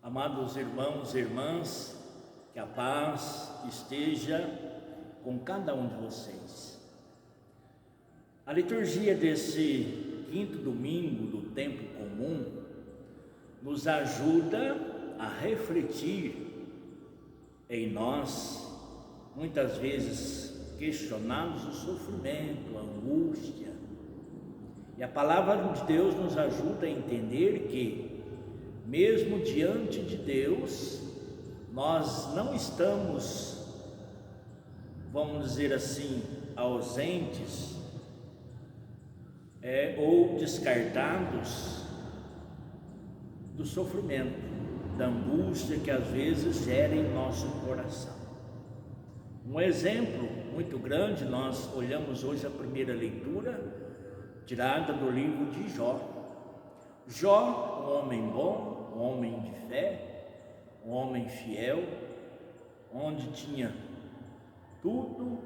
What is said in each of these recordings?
Amados irmãos e irmãs, que a paz esteja com cada um de vocês. A liturgia desse quinto domingo do tempo comum nos ajuda a refletir em nós, muitas vezes questionados, o sofrimento, a angústia. E a palavra de Deus nos ajuda a entender que, mesmo diante de Deus, nós não estamos, vamos dizer assim, ausentes ou descartados do sofrimento, da angústia que às vezes gera em nosso coração. Um exemplo muito grande, nós olhamos hoje a primeira leitura, tirada do livro de Jó. Jó, um homem bom, um homem de fé, um homem fiel, onde tinha tudo,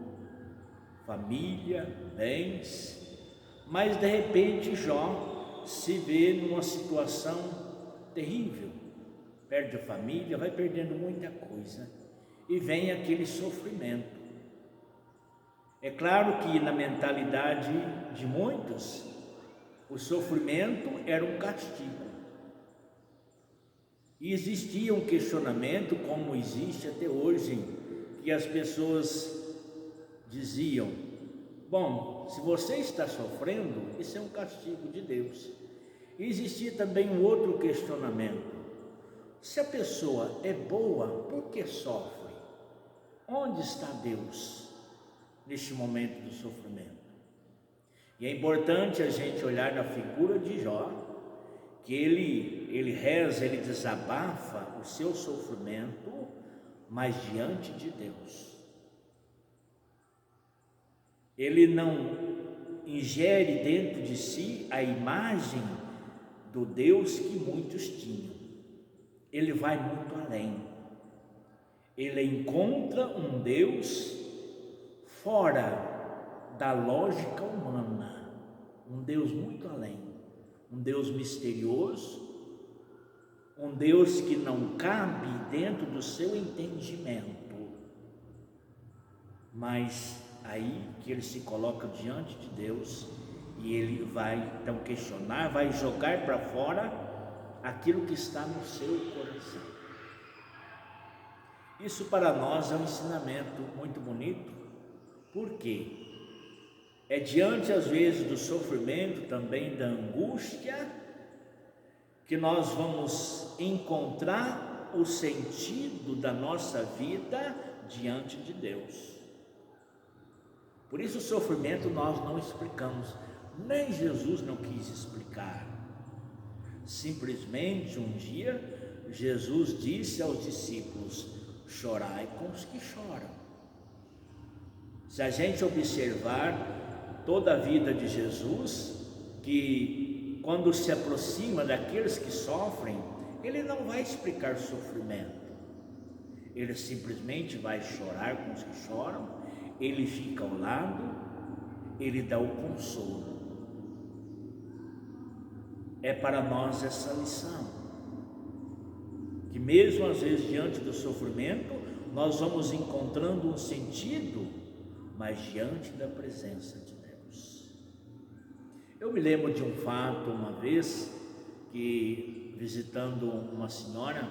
família, bens, mas de repente Jó se vê numa situação terrível, perde a família, vai perdendo muita coisa e vem aquele sofrimento. É claro que na mentalidade de muitos, o sofrimento era um castigo. E existia um questionamento, como existe até hoje, que as pessoas diziam: bom, se você está sofrendo, isso é um castigo de Deus. E existia também um outro questionamento: se a pessoa é boa, por que sofre? Onde está Deus neste momento do sofrimento? E é importante a gente olhar na figura de Jó, que ele reza, ele desabafa o seu sofrimento, mas diante de Deus. Ele não ingere dentro de si a imagem do Deus que muitos tinham. Ele vai muito além. Ele encontra um Deus fora da lógica humana, um Deus muito além, um Deus misterioso, um Deus que não cabe dentro do seu entendimento, mas aí que ele se coloca diante de Deus e ele vai então questionar, vai jogar para fora aquilo que está no seu coração. Isso para nós é um ensinamento muito bonito, porque é diante às vezes do sofrimento, também da angústia, que nós vamos encontrar o sentido da nossa vida diante de Deus. Por isso o sofrimento nós não explicamos, nem Jesus não quis explicar. Simplesmente um dia Jesus disse aos discípulos: chorai com os que choram. Se a gente observar toda a vida de Jesus, que quando se aproxima daqueles que sofrem, ele não vai explicar sofrimento, ele simplesmente vai chorar com os que choram, ele fica ao lado, ele dá o consolo. É para nós essa lição, que mesmo às vezes diante do sofrimento, nós vamos encontrando um sentido, mas diante da presença de Deus. Eu me lembro de um fato uma vez, que visitando uma senhora,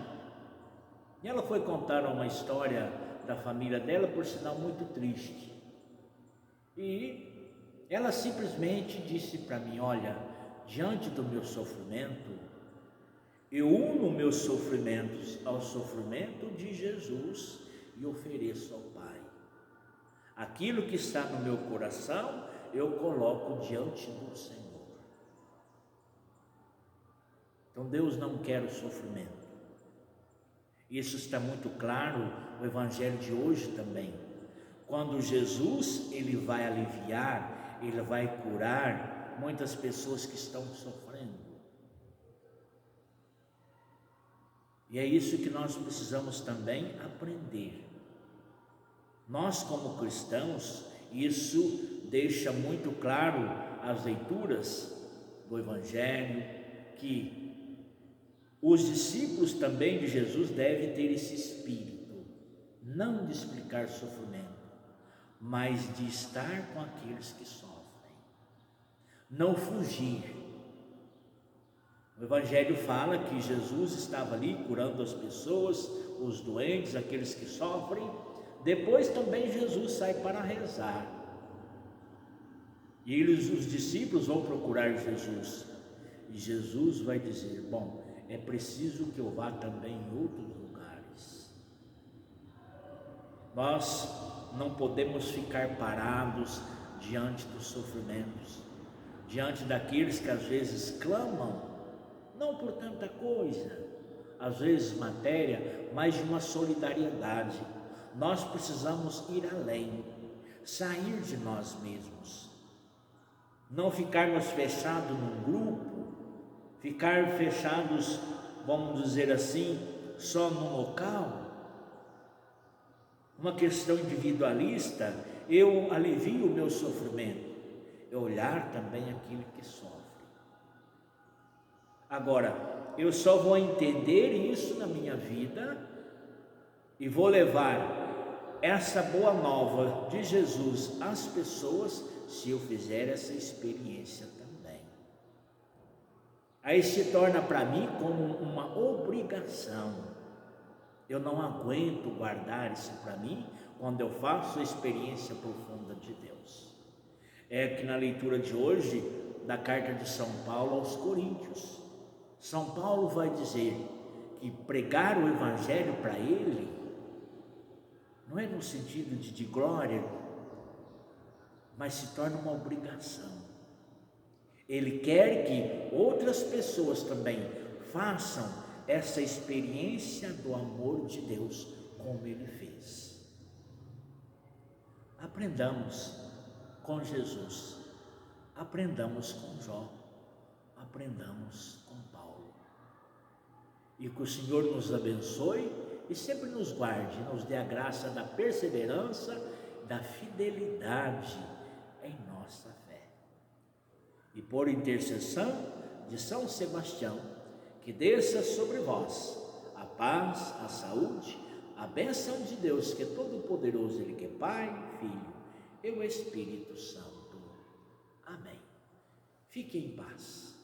e ela foi contar uma história da família dela, por sinal muito triste, e ela simplesmente disse para mim: olha, diante do meu sofrimento, eu uno meus sofrimentos ao sofrimento de Jesus e ofereço ao Pai. Aquilo que está no meu coração, eu coloco diante do Senhor. Então Deus não quer o sofrimento. Isso está muito claro no Evangelho de hoje também. Quando Jesus, ele vai aliviar, ele vai curar muitas pessoas que estão sofrendo. E é isso que nós precisamos também aprender. Nós, como cristãos, isso deixa muito claro as leituras do Evangelho, que Os discípulos também de Jesus devem ter esse espírito, não de explicar sofrimento, mas de estar com aqueles que sofrem, não fugir. O Evangelho fala que Jesus estava ali curando as pessoas, os doentes, aqueles que sofrem. Depois também Jesus sai para rezar. E os discípulos vão procurar Jesus. E Jesus vai dizer: bom, é preciso que eu vá também em outros lugares. Nós não podemos ficar parados diante dos sofrimentos, diante daqueles que às vezes clamam, não por tanta coisa, às vezes matéria, mas de uma solidariedade. Nós precisamos ir além, sair de nós mesmos, não ficarmos fechados num grupo, ficar fechados, vamos dizer assim, só num local. Uma questão individualista, eu alivio o meu sofrimento, é olhar também aquele que sofre. Agora, eu só vou entender isso na minha vida e vou levar essa boa nova de Jesus às pessoas se eu fizer essa experiência também. Aí se torna para mim como uma obrigação. Eu não aguento guardar isso para mim quando eu faço a experiência profunda de Deus. É que na leitura de hoje, da carta de São Paulo aos Coríntios, São Paulo vai dizer que pregar o Evangelho para ele não é no sentido de glória, mas se torna uma obrigação. Ele quer que outras pessoas também façam essa experiência do amor de Deus como ele fez. Aprendamos com Jesus, aprendamos com Jó, aprendamos com Paulo. E que o Senhor nos abençoe e sempre nos guarde, nos dê a graça da perseverança, da fidelidade em nossa fé. E por intercessão de São Sebastião, que desça sobre vós a paz, a saúde, a bênção de Deus, que é todo-poderoso, Ele que é Pai, Filho e o Espírito Santo. Amém. Fique em paz.